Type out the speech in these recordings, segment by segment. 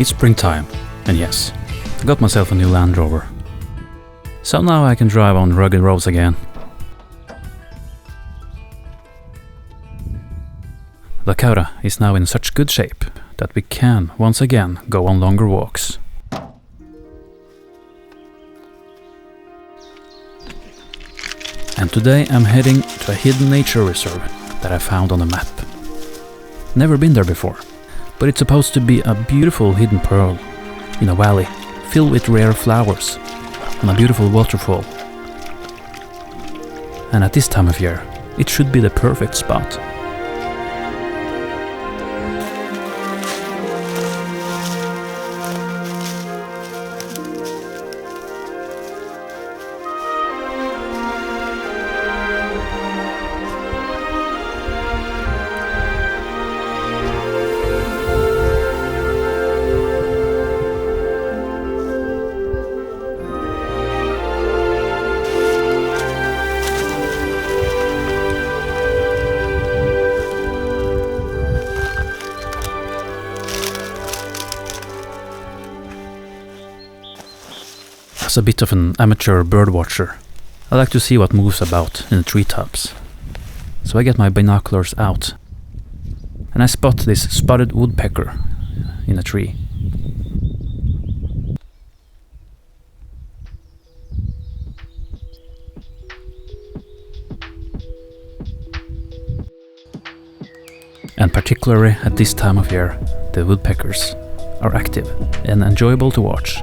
It's springtime, and yes, I got myself a new Land Rover. So now I can drive on rugged roads again. Lakota is now in such good shape that we can once again go on longer walks. And today I'm heading to a hidden nature reserve that I found on a map. Never been there before, but it's supposed to be a beautiful hidden pearl in a valley filled with rare flowers and a beautiful waterfall. And at this time of year, it should be the perfect spot. As a bit of an amateur bird watcher, I like to see what moves about in the treetops. So I get my binoculars out and I spot this spotted woodpecker in a tree. And particularly at this time of year, the woodpeckers are active and enjoyable to watch.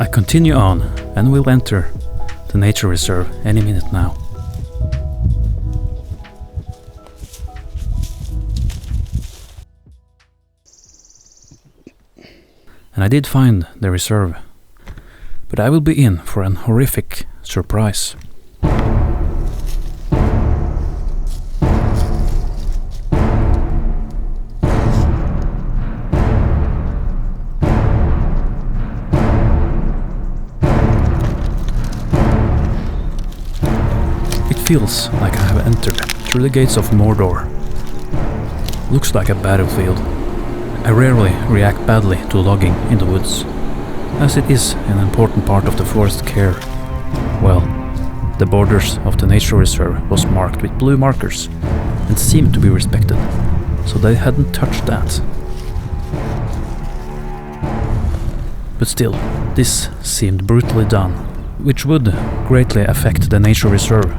I continue on and will enter the nature reserve any minute now. And I did find the reserve, but I will be in for an horrific surprise. Feels like I have entered through the gates of Mordor. Looks like a battlefield. I rarely react badly to logging in the woods, as it is an important part of the forest care. Well, the borders of the nature reserve was marked with blue markers and seemed to be respected, so they hadn't touched that. But still, this seemed brutally done, which would greatly affect the nature reserve,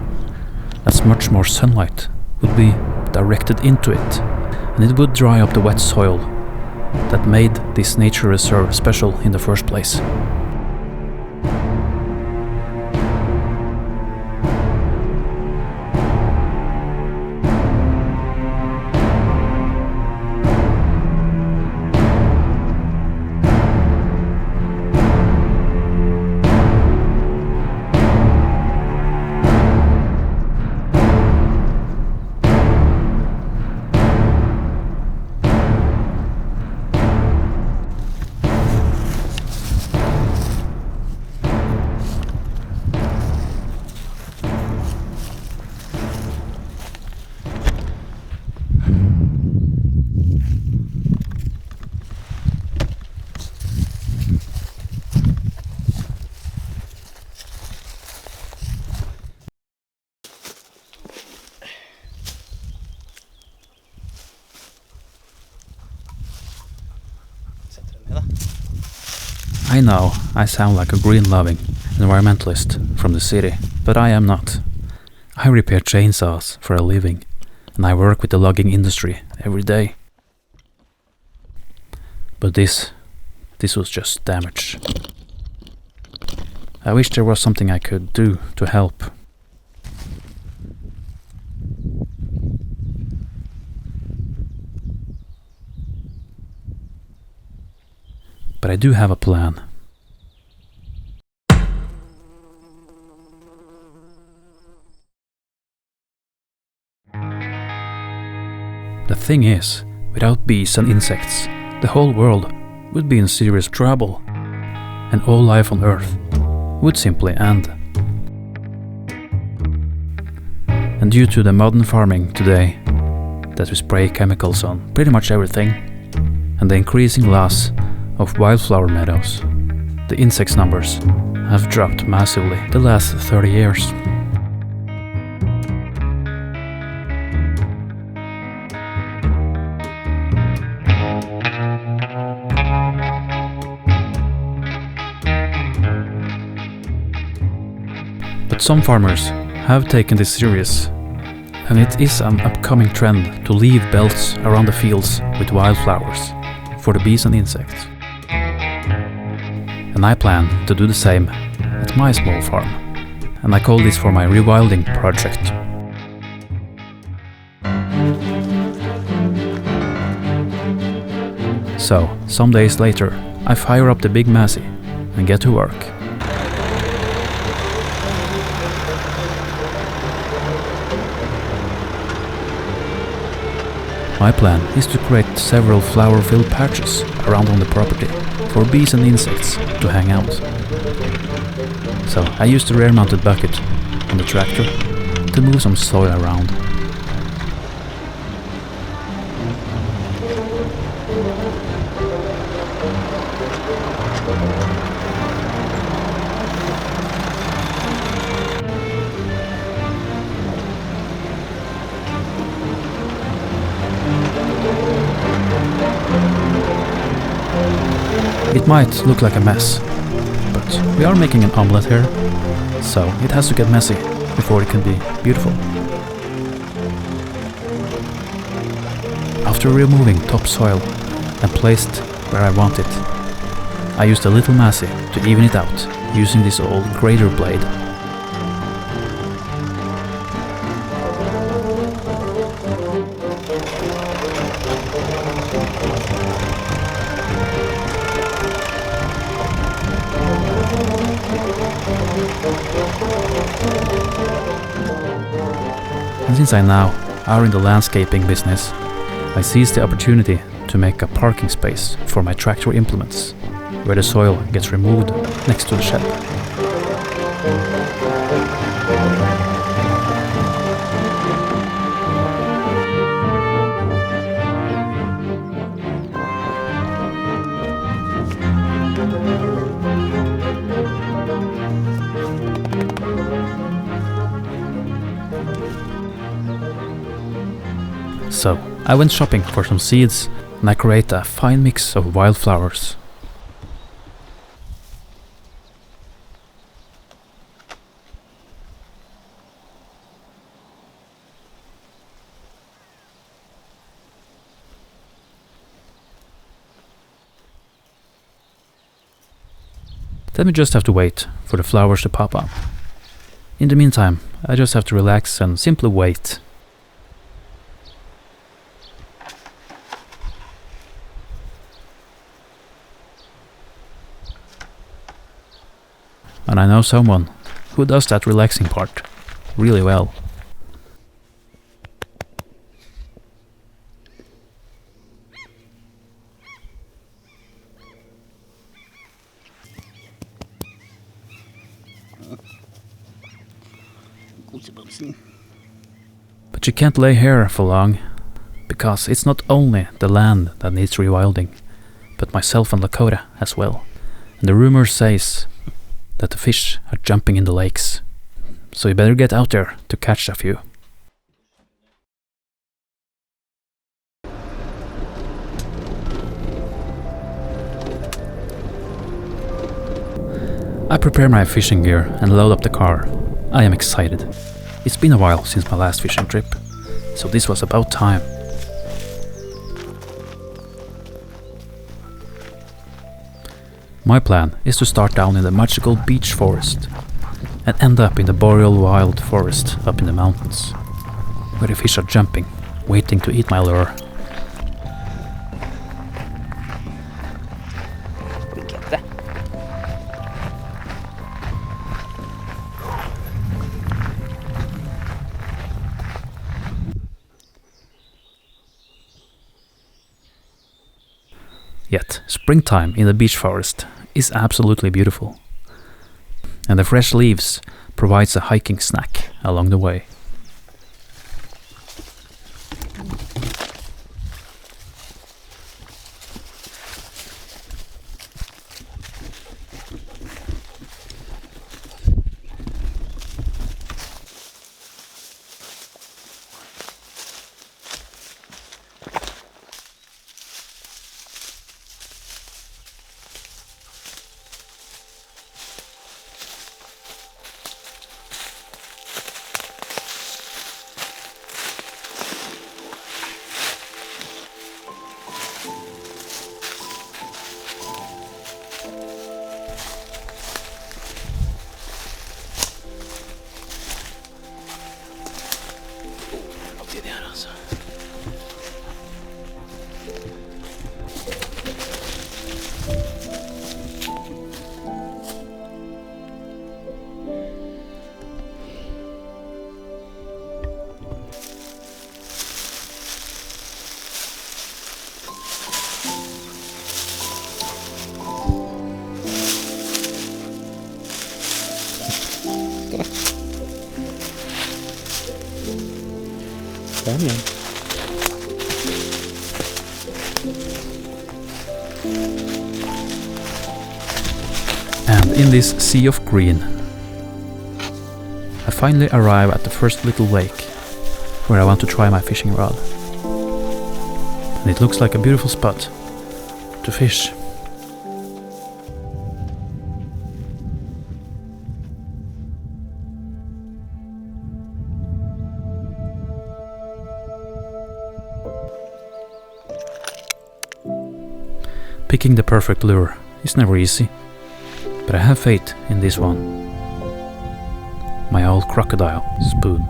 as much more sunlight would be directed into it, and it would dry up the wet soil that made this nature reserve special in the first place. I know I sound like a green-loving environmentalist from the city, but I am not. I repair chainsaws for a living, and I work with the logging industry every day. But this was just damage. I wish there was something I could do to help. But I do have a plan. thing is, without bees and insects, the whole world would be in serious trouble, and all life on Earth would simply end. And due to the modern farming today, that we spray chemicals on pretty much everything, and the increasing loss of wildflower meadows, the insects numbers have dropped massively the last 30 years. But some farmers have taken this serious, and it is an upcoming trend to leave belts around the fields with wildflowers for the bees and insects. And I plan to do the same at my small farm, and I call this for my rewilding project. So, some days later, I fire up the big Massey and get to work. My plan is to create several flower-filled patches around on the property for bees and insects to hang out. So I used the rear-mounted bucket on the tractor to move some soil around. It might look like a mess, but we are making an omelette here, so it has to get messy before it can be beautiful. After removing topsoil and placed where I want it, I used a little Massey to even it out using this old grader blade. And since I now are in the landscaping business, I seized the opportunity to make a parking space for my tractor implements, where the soil gets removed next to the shed. So, I went shopping for some seeds, and I create a fine mix of wildflowers. Then we just have to wait for the flowers to pop up. In the meantime, I just have to relax and simply wait. And I know someone who does that relaxing part really well. But you can't lay here for long, because it's not only the land that needs rewilding, but myself and Lakota as well. And the rumor says that the fish are jumping in the lakes, so you better get out there to catch a few. I prepare my fishing gear and load up the car. I am excited. It's been a while since my last fishing trip, so this was about time. My plan is to start down in the magical beech forest and end up in the boreal wild forest up in the mountains, where the fish are jumping, waiting to eat my lure. Yet, springtime in the beech forest is absolutely beautiful. And the fresh leaves provides a hiking snack along the way. And in this sea of green, I finally arrive at the first little lake where I want to try my fishing rod. And it looks like a beautiful spot to fish. Picking the perfect lure is never easy, but I have faith in this one. My old crocodile spoon.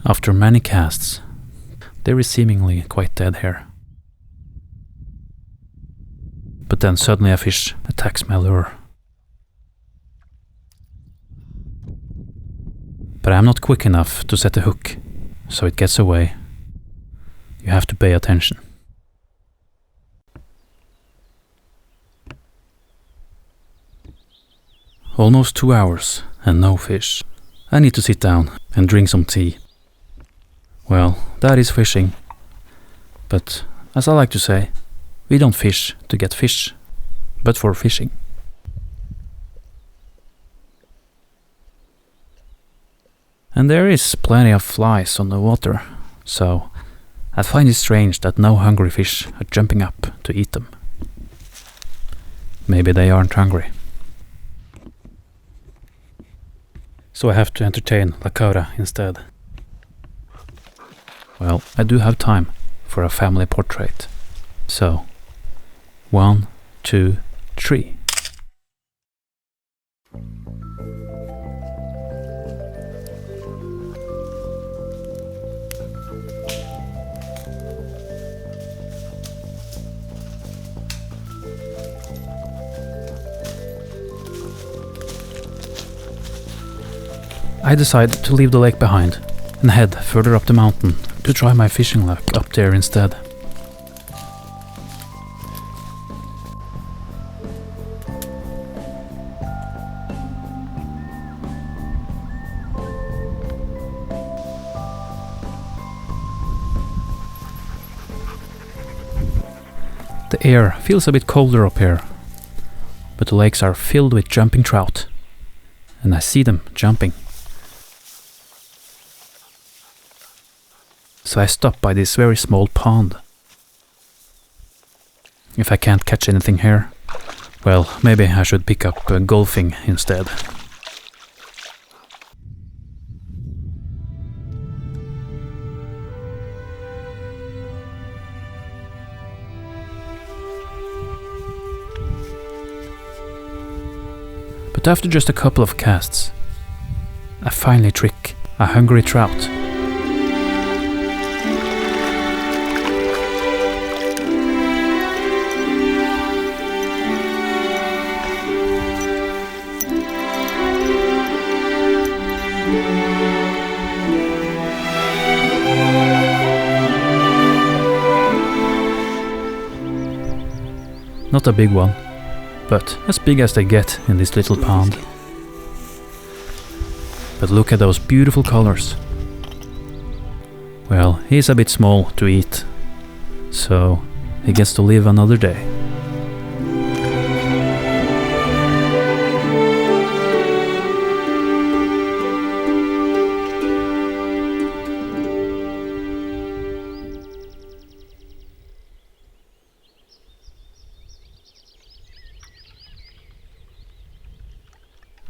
After many casts, there is seemingly quite dead here. But then suddenly a fish attacks my lure. But I'm not quick enough to set the hook, so it gets away. You have to pay attention. Almost 2 hours and no fish. I need to sit down and drink some tea. Well, that is fishing. But as I like to say, we don't fish to get fish, but for fishing. And there is plenty of flies on the water, so I find it strange that no hungry fish are jumping up to eat them. Maybe they aren't hungry. So I have to entertain Lakota instead. Well, I do have time for a family portrait. So, 1, 2, 3. I decide to leave the lake behind and head further up the mountain to try my fishing luck up there instead. The air feels a bit colder up here, but the lakes are filled with jumping trout, and I see them jumping. So I stop by this very small pond. If I can't catch anything here, well, maybe I should pick up golfing instead. But after just a couple of casts, I finally trick a hungry trout. Not a big one, but as big as they get in this little pond. But look at those beautiful colors. Well, he's a bit small to eat, so he gets to live another day.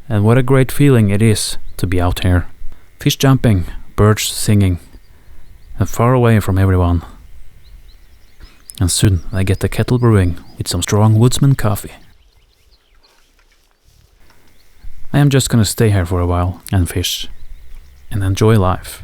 And what a great feeling it is to be out here. Fish jumping, birds singing, and far away from everyone. And soon I get the kettle brewing with some strong woodsman coffee. I am just gonna stay here for a while and fish and enjoy life.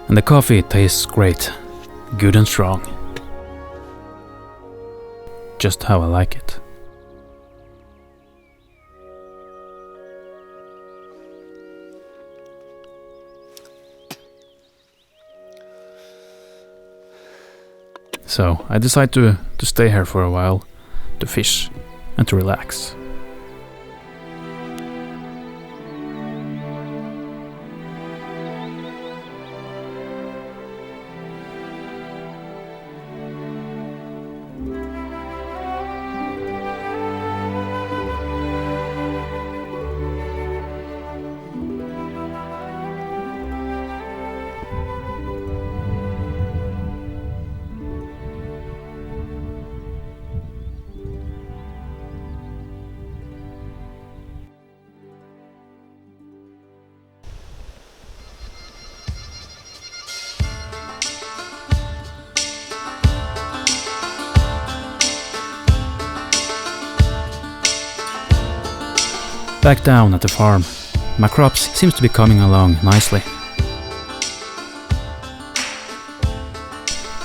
And the coffee tastes great, good and strong. Just how I like it. So I decide to stay here for a while, to fish and to relax. Back down at the farm, my crops seems to be coming along nicely.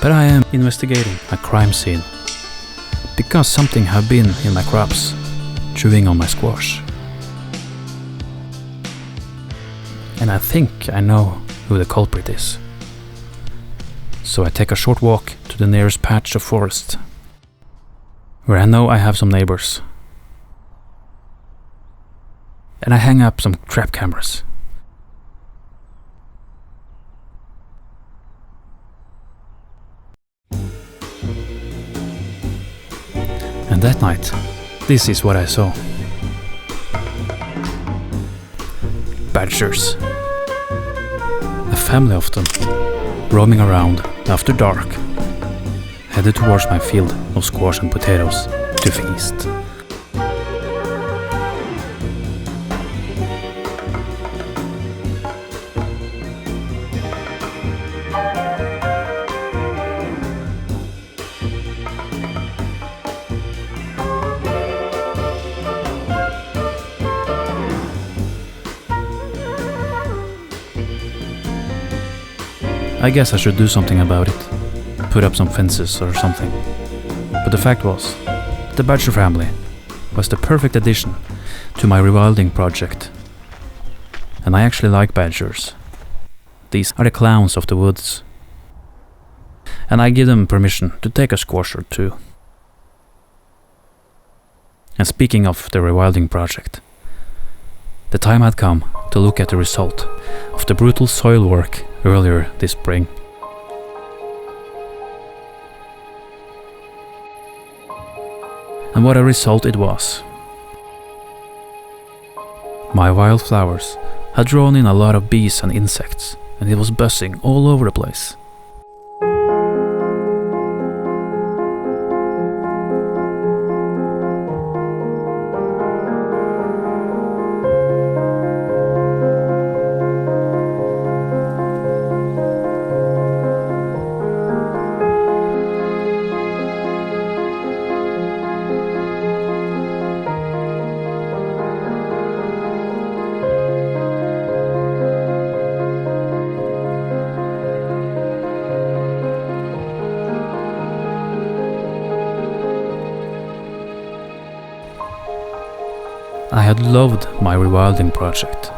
But I am investigating a crime scene, because something have been in my crops, chewing on my squash. And I think I know who the culprit is. So I take a short walk to the nearest patch of forest, where I know I have some neighbors. And I hang up some trap cameras. And that night, this is what I saw. Badgers. A family of them, roaming around after dark, headed towards my field of squash and potatoes to feast. I guess I should do something about it, put up some fences or something. But the fact was, the badger family was the perfect addition to my rewilding project. And I actually like badgers. These are the clowns of the woods. And I give them permission to take a squash or two. And speaking of the rewilding project, the time had come to look at the result of the brutal soil work earlier this spring. And what a result it was. My wildflowers had drawn in a lot of bees and insects, and it was buzzing all over the place. I had loved my rewilding project.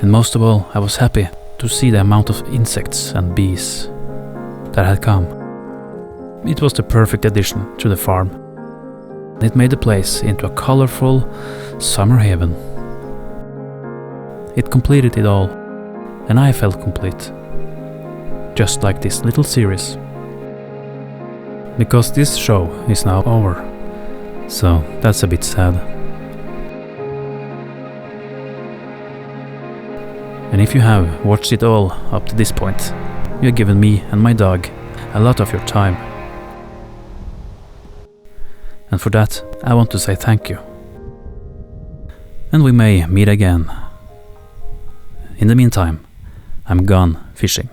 And most of all, I was happy to see the amount of insects and bees that had come. It was the perfect addition to the farm. It made the place into a colorful summer haven. It completed it all, and I felt complete. Just like this little series. Because this show is now over. So that's a bit sad. And if you have watched it all up to this point, you have given me and my dog a lot of your time. And for that, I want to say thank you. And we may meet again. In the meantime, I'm gone fishing.